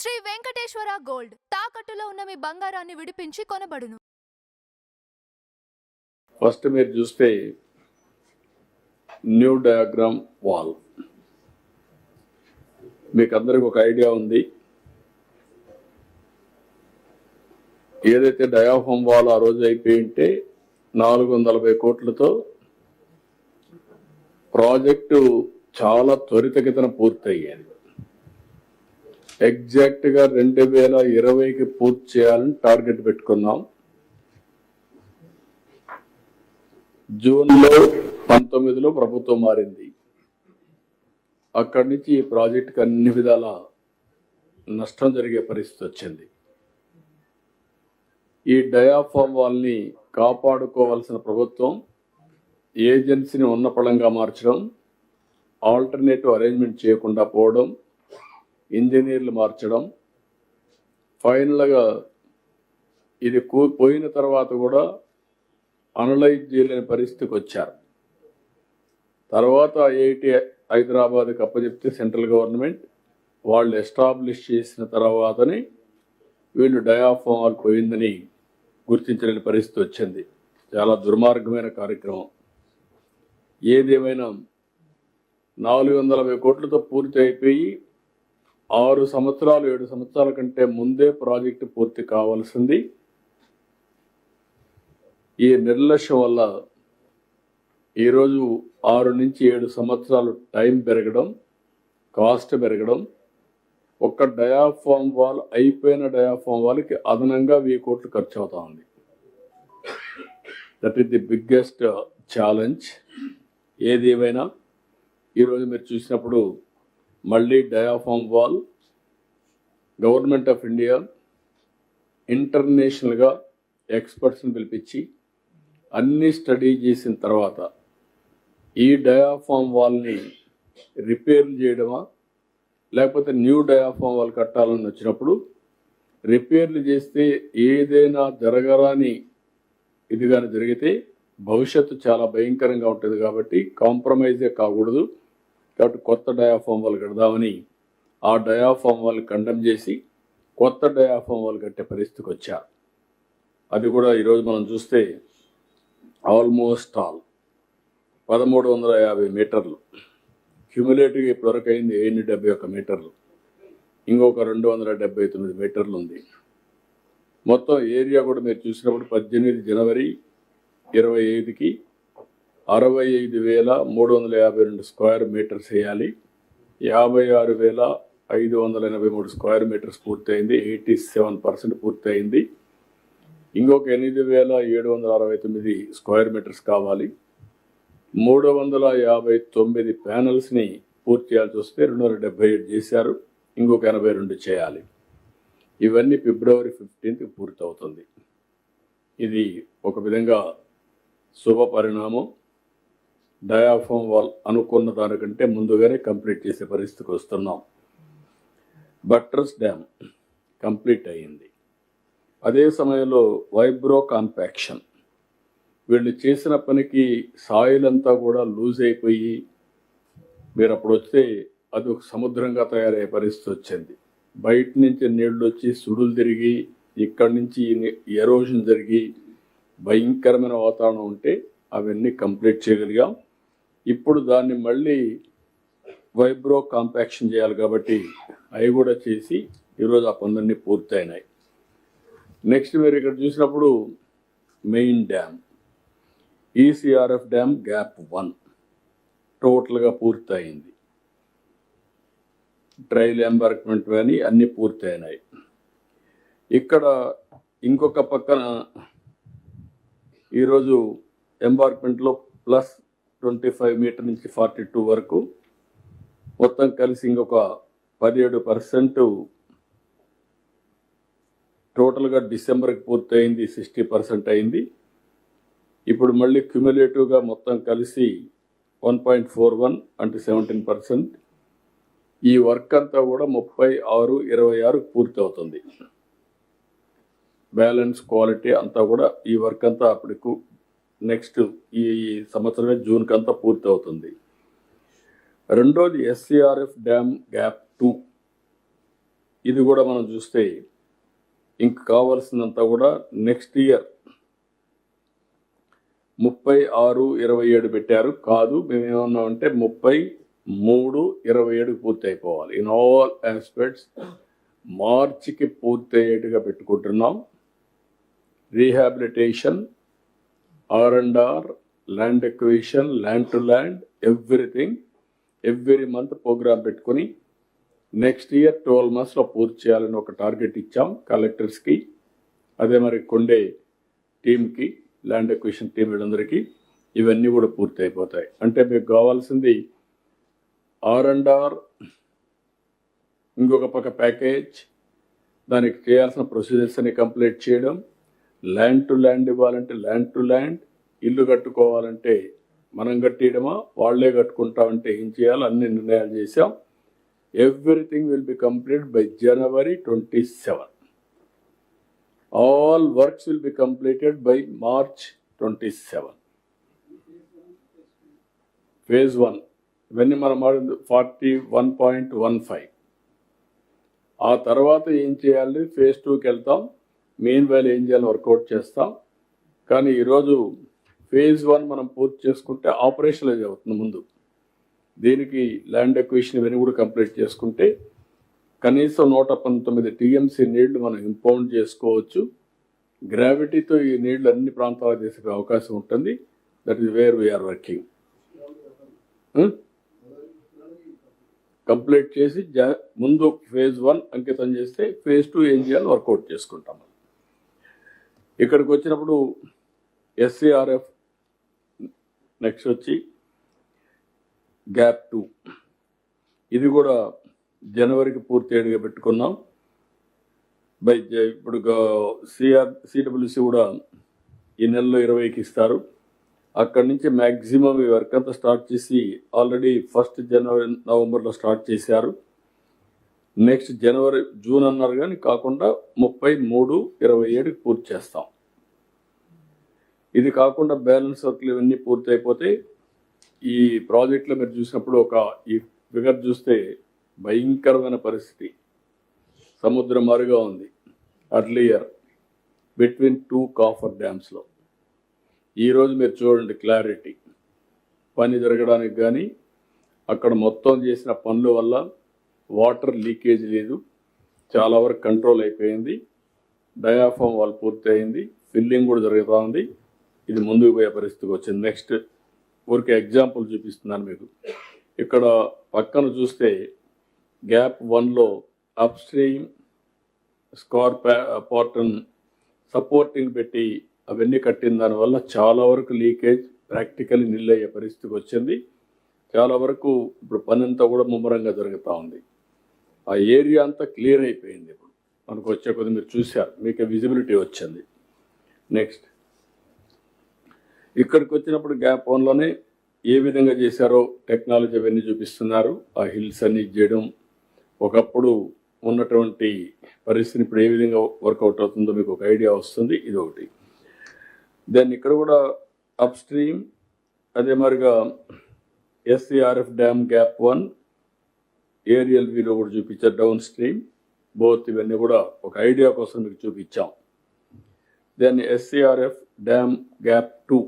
Shri Venkateswara gold తాకట్టులో ఉన్న మీ బంగారాన్ని విడిపించి కొనబడును. ఫస్ట్ మీరు చూస్తే న్యూ డయాగ్రామ్ వాల్, మీకు అందరికి ఒక ఐడియా ఉంది. ఏదైతే డయాఫామ్ వాల్ ఆ రోజు అయిపోయి ఉంటే 440 కోట్లతో ప్రాజెక్టు చాలా త్వరితగతిన పూర్తయ్యేది. ఎగ్జాక్ట్గా 2020కి పూర్తి చేయాలని టార్గెట్ పెట్టుకున్నాం. జూన్లో 19లో ప్రభుత్వం మారింది. అక్కడి నుంచి ఈ ప్రాజెక్టుకి అన్ని విధాల నష్టం జరిగే పరిస్థితి వచ్చింది. ఈ డయాఫామ్ వాల్ని కాపాడుకోవాల్సిన ప్రభుత్వం ఏజెన్సీని ఉన్నపళంగా మార్చడం, ఆల్టర్నేటివ్ అరేంజ్మెంట్ చేయకుండా పోవడం, ఇంజనీర్లు మార్చడం, ఫైనల్గా ఇది పోయిన తర్వాత కూడా అనలైజ్ చేయలేని పరిస్థితికి వచ్చారు. తర్వాత ఐఐటి హైదరాబాద్కి అప్పచెప్తే సెంట్రల్ గవర్నమెంట్ వాళ్ళు ఎస్టాబ్లిష్ చేసిన తర్వాతనే వీళ్ళు డయాఫామ్ వాల్ పోయిందని గుర్తించలేని పరిస్థితి వచ్చింది. చాలా దుర్మార్గమైన కార్యక్రమం. ఏదేమైనా 440 కోట్లతో పూర్తి అయిపోయి 6 సంవత్సరాలు 7 సంవత్సరాల కంటే ముందే ప్రాజెక్టు పూర్తి కావాల్సింది. ఈ నిర్లక్ష్యం వల్ల ఈరోజు 6 నుంచి 7 సంవత్సరాలు టైం పెరగడం, కాస్ట్ పెరగడం, ఒక్క డయాఫామ్ వాల్ అయిపోయిన డయాఫామ్ వాల్కి అదనంగా 1000 కోట్లు ఖర్చు అవుతా ఉంది. That is the biggest challenge. ఏది ఏమైనా ఈరోజు మీరు చూసినప్పుడు మళ్ళీ diaphragm wall government of India ఇంటర్నేషనల్గా ఎక్స్పర్ట్స్ని పిలిపించి అన్ని స్టడీ చేసిన తర్వాత ఈ డయాఫామ్ వాల్ని రిపేర్ చేయడమా లేకపోతే న్యూ డయాఫామ్ వాల్ కట్టాలని వచ్చినప్పుడు రిపేర్లు చేస్తే ఏదైనా జరగరాని ఇది కానీ జరిగితే భవిష్యత్తు చాలా భయంకరంగా ఉంటుంది. కాబట్టి కాంప్రమైజే కాకూడదు. కాబట్టి కొత్త డయాఫామ్ వాల్ కడదామని ఆ డయాఫామ్ వాల్ కండెమ్ చేసి కొత్త డయాఫామ్ వాల్ కట్టే పరిస్థితికి వచ్చారు. అది కూడా ఈరోజు మనం చూస్తే ఆల్మోస్ట్ ఆల్ 1350 మీటర్లు క్యూములేటివ్గా ఇప్పటివరకు అయింది 771 మీటర్లు, ఇంకొక 279 మీటర్లు ఉంది. మొత్తం ఏరియా కూడా మీరు చూసినప్పుడు 18 జనవరి 25కి 65,352 స్క్వేర్ మీటర్స్ వేయాలి. 56,583 స్క్వేర్ మీటర్స్ పూర్తయింది. 87% పూర్తయింది. ఇంకొక 8,769 స్క్వేర్ మీటర్స్ కావాలి. 359 ప్యానల్స్ని పూర్తి చేయాల్సి వస్తే 277 చేశారు. ఇంకొక 82 చేయాలి. ఇవన్నీ ఫిబ్రవరి 15కి పూర్తవుతుంది. ఇది ఒక విధంగా శుభ పరిణామం. డయాఫామ్ వాల్ అనుకున్న దానికంటే ముందుగానే కంప్లీట్ చేసే పరిస్థితికి వస్తున్నాం. బట్రస్ డ్యామ్ కంప్లీట్ అయ్యింది. అదే సమయంలో వైబ్రో కాంపాక్షన్, వీళ్ళు చేసిన పనికి సాయిల్ అంతా కూడా లూజ్ అయిపోయి మీరు అప్పుడు వస్తే అది ఒక సముద్రంగా తయారయ్యే పరిస్థితి వచ్చింది. బయట నుంచి నీళ్లు వచ్చి సుడులు తిరిగి ఇక్కడి నుంచి ఎరోషన్ జరిగి భయంకరమైన వాతావరణం ఉంటే అవన్నీ కంప్లీట్ చేయగలిగాం. ఇప్పుడు దాన్ని మళ్ళీ వైబ్రో కాంపాక్షన్ చేయాలి కాబట్టి అవి కూడా చేసి ఈరోజు ఆ పనులన్నీ పూర్తయినాయి. నెక్స్ట్ మీరు ఇక్కడ చూసినప్పుడు main dam ECRF dam gap 1 టోటల్గా పూర్తయింది. ట్రైల్ ఎంబార్క్మెంట్ అని అన్నీ పూర్తయినాయి. ఇక్కడ ఇంకొక పక్కన ఈరోజు ఎంబార్క్మెంట్లో +25 మీటర్ నుంచి 42 వరకు మొత్తం కలిసి ఇంకొక 17% టోటల్గా డిసెంబర్కి పూర్తయింది. 60% అయింది. ఇప్పుడు మళ్ళీ క్యుములేటివ్గా మొత్తం కలిసి 1.41 అంటే 17%. ఈ వర్క్ అంతా కూడా 36/26 పూర్తి అవుతుంది. బ్యాలెన్స్ క్వాలిటీ అంతా కూడా ఈ వర్క్ అంతా అప్పటికు నెక్స్ట్ ఈ సంవత్సరమే జూన్కి అంతా పూర్తి అవుతుంది. రెండోది ఎస్సీఆర్ఎఫ్ డ్యామ్ గ్యాప్ 2 ఇది కూడా మనం చూస్తే ఇంక కావాల్సిందంతా కూడా నెక్స్ట్ ఇయర్ 36-27 పెట్టారు. కాదు, మేము ఏమన్నామంటే 33-27 పూర్తి అయిపోవాలి. ఇన్ ఆల్ ఆస్పెక్ట్స్ మార్చికి పూర్తి అయ్యేట్టుగా పెట్టుకుంటున్నాం. Rehabilitation, R&R, land acquisition, land to land, everything every month programme పెట్టుకుని నెక్స్ట్ ఇయర్ 12 monthsలో పూర్తి చేయాలని ఒక టార్గెట్ ఇచ్చాం కలెక్టర్స్కి. అదే మరి కొండే టీంకి, ల్యాండ్ ఎక్విజిషన్ టీం వీళ్ళందరికీ ఇవన్నీ కూడా పూర్తి అయిపోతాయి. అంటే మీకు కావాల్సింది R&R, ఇంకొక పక్క ప్యాకేజ్, దానికి చేయాల్సిన ప్రొసీజర్స్ అన్ని కంప్లీట్ చేయడం, ల్యాండ్ టు ల్యాండ్ ఇవ్వాలంటే ల్యాండ్ టు ల్యాండ్, ఇల్లు కట్టుకోవాలంటే మనం కట్టియడమా వాళ్ళే కట్టుకుంటామంటే ఏం చేయాలో అన్ని నిర్ణయాలు చేశాం. Everything will be complete by January 27. All works will be completed by March 27. Phase 1 ఇవన్నీ మనం 41.15. ఆ తర్వాత ఏం చేయాలి, phase 2కి వెళ్తాం. మెయిన్ వ్యాల్యూ ఏం చేయాలో వర్కౌట్ చేస్తాం. కానీ ఈరోజు phase 1 మనం పూర్తి చేసుకుంటే ఆపరేషనలైజ్ అవుతుంది. ముందు దీనికి ల్యాండ్ ఎక్విజిషన్ ఇవన్నీ కూడా కంప్లీట్ చేసుకుంటే కనీసం 119 TMC నీళ్లు మనం ఇంపౌండ్ చేసుకోవచ్చు. గ్రావిటీతో ఈ నీళ్లు అన్ని ప్రాంతాలకు తీసుకునే అవకాశం ఉంటుంది. That is where we are working. Complete చేసి ముందు phase 1 అంకితం చేస్తే phase 2 ఏం చేయాలో వర్కౌట్ చేసుకుంటాం. ఇక్కడికి వచ్చినప్పుడు SCRF, నెక్స్ట్ వచ్చి గ్యాప్ 2, ఇది కూడా జనవరికి పూర్తి అయ్యేట్టుగా పెట్టుకున్నాం. ఇప్పుడు CWC కూడా ఈ నెలలో 20కి ఇస్తారు. అక్కడి నుంచి మ్యాక్సిమం ఈ వర్క్ అంతా స్టార్ట్ చేసి ఆల్రెడీ 1st January, Novemberలో స్టార్ట్ చేశారు. నెక్స్ట్ June అన్నారు కానీ కాకుండా 33-27కి పూర్తి చేస్తాం. ఇది కాకుండా బ్యాలెన్స్ వర్క్లు ఇవన్నీ పూర్తి అయిపోతే ఈ ప్రాజెక్ట్లో మీరు చూసినప్పుడు ఈ ఫిగర్ చూస్తే భయంకరమైన పరిస్థితి, సముద్రం మారుగా ఉంది. అర్లియర్ బిట్వీన్ 2 కాఫర్ డ్యామ్స్లో ఈరోజు మీరు చూడండి క్లారిటీ, పని జరగడానికి కానీ అక్కడ మొత్తం చేసిన పనుల వల్ల వాటర్ లీకేజ్ లేదు, చాలా వరకు కంట్రోల్ అయిపోయింది. డయాఫామ్ వాల్ పూర్తి అయింది, ఫిల్లింగ్ కూడా జరుగుతూ ఉంది. ఇది ముందుకు పోయే పరిస్థితికి వచ్చింది. నెక్స్ట్ ఊరికే ఎగ్జాంపుల్ చూపిస్తున్నాను మీకు. ఇక్కడ పక్కన చూస్తే గ్యాప్ 1లో అప్ స్ట్రీమ్ స్కార్ పార్టన్ సపోర్టింగ్ పెట్టి అవన్నీ కట్టిన దానివల్ల చాలా వరకు లీకేజ్ ప్రాక్టికల్లీ నిల్ అయ్యే పరిస్థితికి వచ్చింది. చాలా వరకు ఇప్పుడు పని అంతా కూడా ముమ్మరంగా జరుగుతూ ఉంది. ఆ ఏరియా అంతా క్లియర్ అయిపోయింది. ఇప్పుడు మనకు వచ్చే కొద్ది మీరు చూశారు, మీకు విజిబిలిటీ వచ్చింది. నెక్స్ట్ ఇక్కడికి వచ్చినప్పుడు గ్యాప్ 1లోనే ఏ విధంగా చేశారో టెక్నాలజీ అవన్నీ చూపిస్తున్నారు. ఆ హిల్స్ అన్ని చేయడం, ఒకప్పుడు ఉన్నటువంటి పరిస్థితిని ఇప్పుడు ఏ విధంగా వర్కౌట్ అవుతుందో మీకు ఒక ఐడియా వస్తుంది. ఇది ఒకటి. దెన్ ఇక్కడ కూడా అప్ స్ట్రీమ్, అదే మరిగా SCRF డ్యామ్ గ్యాప్ 1 ఏరియల్ వ్యూలో కూడా చూపించారు. డౌన్ స్ట్రీమ్ బోత్ ఇవన్నీ కూడా ఒక ఐడియా కోసం మీకు చూపించాం. దెన్ SCRF డ్యామ్ గ్యాప్ 2,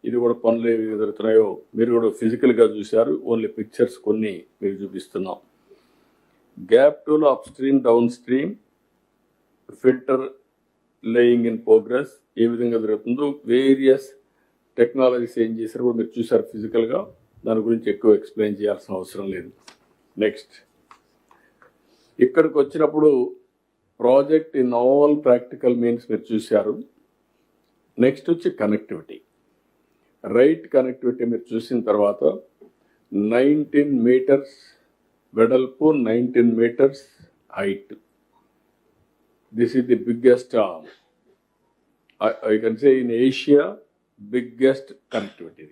ఇది కూడా పనులు ఏ విధంగా జరుగుతున్నాయో మీరు కూడా ఫిజికల్గా చూశారు. ఓన్లీ పిక్చర్స్ కొన్ని మీకు చూపిస్తున్నాం. గ్యాప్ 2లో upstream, downstream, filter laying in progress ఏ విధంగా జరుగుతుందో వేరియస్ టెక్నాలజీస్ ఏం చేశారో కూడా మీరు చూశారు ఫిజికల్గా. దాని గురించి ఎక్కువ ఎక్స్ప్లెయిన్ చేయాల్సిన అవసరం లేదు. నెక్స్ట్ ఇక్కడికి వచ్చినప్పుడు project in all practical means మీరు చూశారు. నెక్స్ట్ వచ్చి కనెక్టివిటీ, రైట్ కనెక్టివిటీ మీరు చూసిన తర్వాత 19 meters వెడల్పు, 19 meters height. This is the biggest, I can say in Asia biggest connectivity.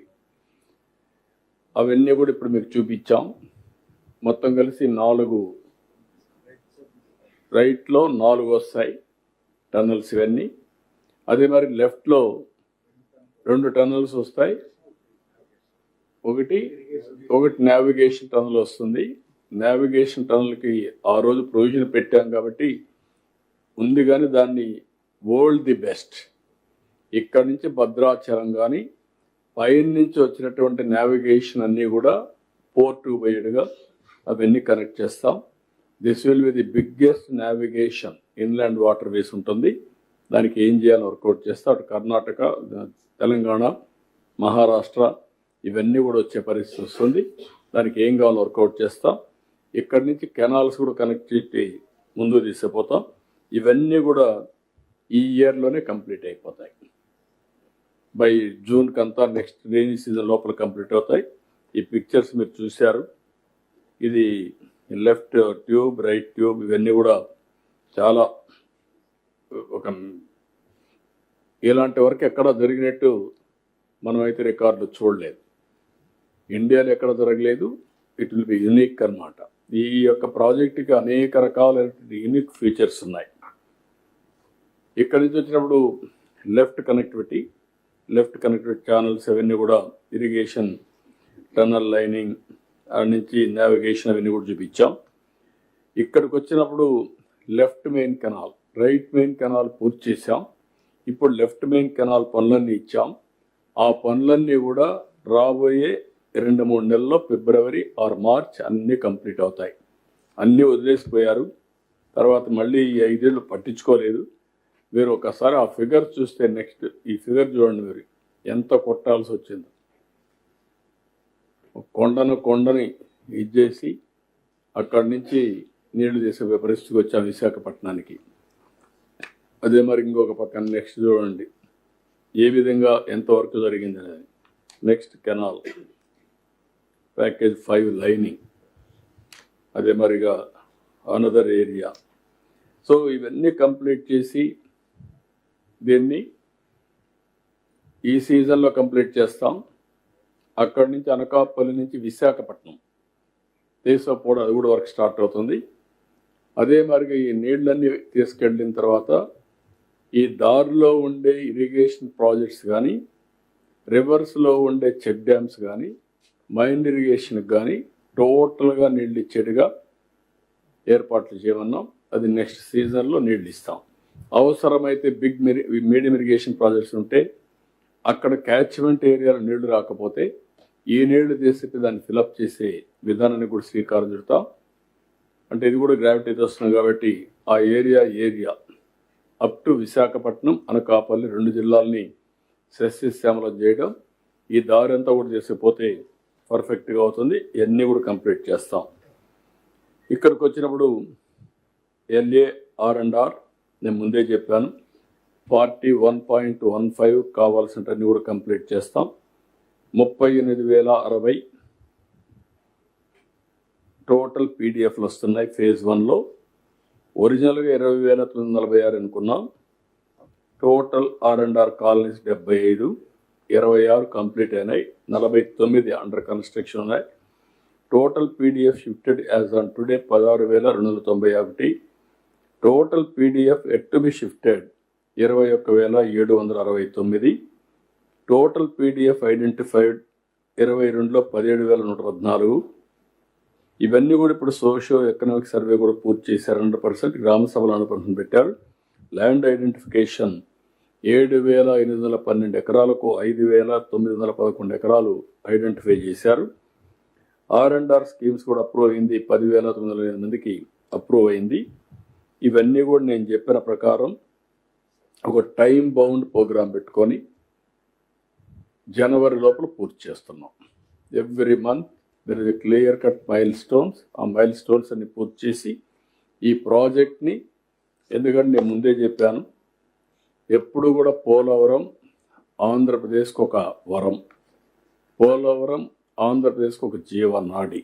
అవన్నీ కూడా ఇప్పుడు మీకు చూపించాం. మొత్తం కలిసి 4 రైట్లో 4 వస్తాయి టన్నల్స్ ఇవన్నీ. అదే మరి లెఫ్ట్లో 2 టన్నల్స్ వస్తాయి. ఒకటి నావిగేషన్ టన్నల్ వస్తుంది, నావిగేషన్ టనల్కి ఆ రోజు ప్రొవిజన్ పెట్టాం కాబట్టి ఉంది, కానీ దాన్ని వరల్డ్ ది బెస్ట్. ఇక్కడ నుంచి భద్రాచలం కానీ పైన నుంచి వచ్చినటువంటి నావిగేషన్ అన్నీ కూడా పోర్ట్ బయటగా అవన్నీ కనెక్ట్ చేస్తాం. This will be the biggest navigation inland water ways ఉంటుంది. దానికి ఏం చేయాలని వర్కౌట్ చేస్తాం. అటు కర్ణాటక, తెలంగాణ, మహారాష్ట్ర ఇవన్నీ కూడా వచ్చే పరిస్థితి వస్తుంది. దానికి ఏం కావాలో వర్కౌట్ చేస్తాం. ఇక్కడి నుంచి కెనాల్స్ కూడా కనెక్ట్ చేసి ముందుకు తీసుకుపోతాం. ఇవన్నీ కూడా ఈ ఇయర్లోనే కంప్లీట్ అయిపోతాయి. బై జూన్కి అంతా నెక్స్ట్ రైనీ సీజన్ లోపల కంప్లీట్ అవుతాయి. ఈ పిక్చర్స్ మీరు చూశారు. ఇది లెఫ్ట్ ట్యూబ్, రైట్ ట్యూబ్, ఇవన్నీ కూడా చాలా ఒక ఇలాంటి వరకు ఎక్కడ జరిగినట్టు మనమైతే రికార్డులు చూడలేదు. ఇండియాలో ఎక్కడ జరగలేదు. ఇట్ విల్ బి యూనిక్ అన్నమాట. ఈ యొక్క ప్రాజెక్టుకి అనేక రకాలైనటువంటి యూనిక్ ఫీచర్స్ ఉన్నాయి. ఇక్కడి నుంచి వచ్చినప్పుడు లెఫ్ట్ కనెక్టివిటీ ఛానల్స్ అవన్నీ కూడా ఇరిగేషన్, టనల్ లైనింగ్ నుంచి నావిగేషన్ అవన్నీ కూడా చూపించాం. ఇక్కడికి వచ్చినప్పుడు left main canal, right main canal పూర్తి చేశాం. ఇప్పుడు లెఫ్ట్ మెయిన్ కెనాల్ పనులన్నీ ఇచ్చాం. ఆ పనులన్నీ కూడా రాబోయే 2-3 నెలల్లో ఫిబ్రవరి ఆర్ మార్చ్ అన్నీ కంప్లీట్ అవుతాయి. అన్నీ వదిలేసిపోయారు. తర్వాత మళ్ళీ ఈ 5 ఏళ్ళు పట్టించుకోలేదు. మీరు ఒకసారి ఆ ఫిగర్ చూస్తే, నెక్స్ట్ ఈ ఫిగర్ చూడండి, మీరు ఎంత కొట్టాల్సి వచ్చిందో. కొండని ఇచ్చేసి అక్కడి నుంచి నీళ్లు తీసే పరిస్థితికి వచ్చాం విశాఖపట్నానికి. అదే మరి ఇంకొక పక్కన నెక్స్ట్ చూడండి ఏ విధంగా ఎంతవరకు జరిగింది అనేది. నెక్స్ట్ కెనాల్ ప్యాకేజ్ 5 లైనింగ్, అదే మరిగా అనదర్ ఏరియా. సో ఇవన్నీ కంప్లీట్ చేసి దీన్ని ఈ సీజన్లో కంప్లీట్ చేస్తాం. అక్కడి నుంచి అనకాపల్లి నుంచి విశాఖపట్నం తీసుకుపోవడం, అది కూడా వర్క్ స్టార్ట్ అవుతుంది. అదే మరిగా ఈ నీళ్ళన్నీ తీసుకెళ్ళిన తర్వాత ఈ దారిలో ఉండే ఇరిగేషన్ ప్రాజెక్ట్స్ కానీ, రివర్స్లో ఉండే చెక్ డ్యామ్స్ కానీ, మైండ్ ఇరిగేషన్కి కానీ టోటల్గా నీళ్ళు ఇచ్చేట్టుగా ఏర్పాట్లు చేయమన్నాం. అది నెక్స్ట్ సీజన్లో నీళ్ళు ఇస్తాం. అవసరమైతే మీడియం ఇరిగేషన్ ప్రాజెక్ట్స్ ఉంటే అక్కడ క్యాచ్మెంట్ ఏరియాలో నీళ్లు రాకపోతే ఈ నీళ్లు తీసి దాన్ని ఫిలప్ చేసే విధానాన్ని కూడా శ్రీకారం చుడతాం. అంటే ఇది కూడా గ్రావిటీ వస్తుంది కాబట్టి ఆ area up to Visakhapatnam, Anakapalli 2 జిల్లాలని సస్యశ్యామలం చేయడం, ఈ దారి అంతా కూడా చేసిపోతే పర్ఫెక్ట్గా అవుతుంది. ఇవన్నీ కూడా కంప్లీట్ చేస్తాం. ఇక్కడికి వచ్చినప్పుడు LAR&R నేను ముందే చెప్పాను, 41.15 కావాల్సినవన్నీ కూడా కంప్లీట్ చేస్తాం. 38,060 టోటల్ పీడిఎఫ్లు వస్తున్నాయి ఫేజ్ 1లో. ఒరిజినల్గా 20,946 అనుకున్నాం. టోటల్ R&R కాలనీస్ 75, 26 కంప్లీట్ అయినాయి, 49 అండర్ కన్స్ట్రక్షన్ ఉన్నాయి. Total PDF shifted as on today 16,291. Total PDF yet to be shifted 21,769. Total PDF identified 22లో 17,114. ఇవన్నీ కూడా ఇప్పుడు సోషియో ఎకనామిక్ సర్వే కూడా పూర్తి చేశారు. 100%. గ్రామ సభలు 100% పెట్టారు. ల్యాండ్ ఐడెంటిఫికేషన్ 7,812 ఎకరాలకు 5,911 ఎకరాలు ఐడెంటిఫై చేశారు. R&R స్కీమ్స్ కూడా అప్రూవ్ అయింది. 10,908 మందికి అప్రూవ్ అయింది. ఇవన్నీ కూడా నేను చెప్పిన ప్రకారం ఒక టైం బౌండ్ ప్రోగ్రాం పెట్టుకొని జనవరి లోపల పూర్తి చేస్తున్నాం. Every month there is a clear cut mile stones. ఆ మైల్ స్టోన్స్ అన్ని పూర్తి చేసి ఈ ప్రాజెక్ట్ని, ఎందుకంటే నేను ముందే చెప్పాను, ఎప్పుడు కూడా పోలవరం ఆంధ్రప్రదేశ్కి ఒక వరం, పోలవరం ఆంధ్రప్రదేశ్కి ఒక జీవనాడి.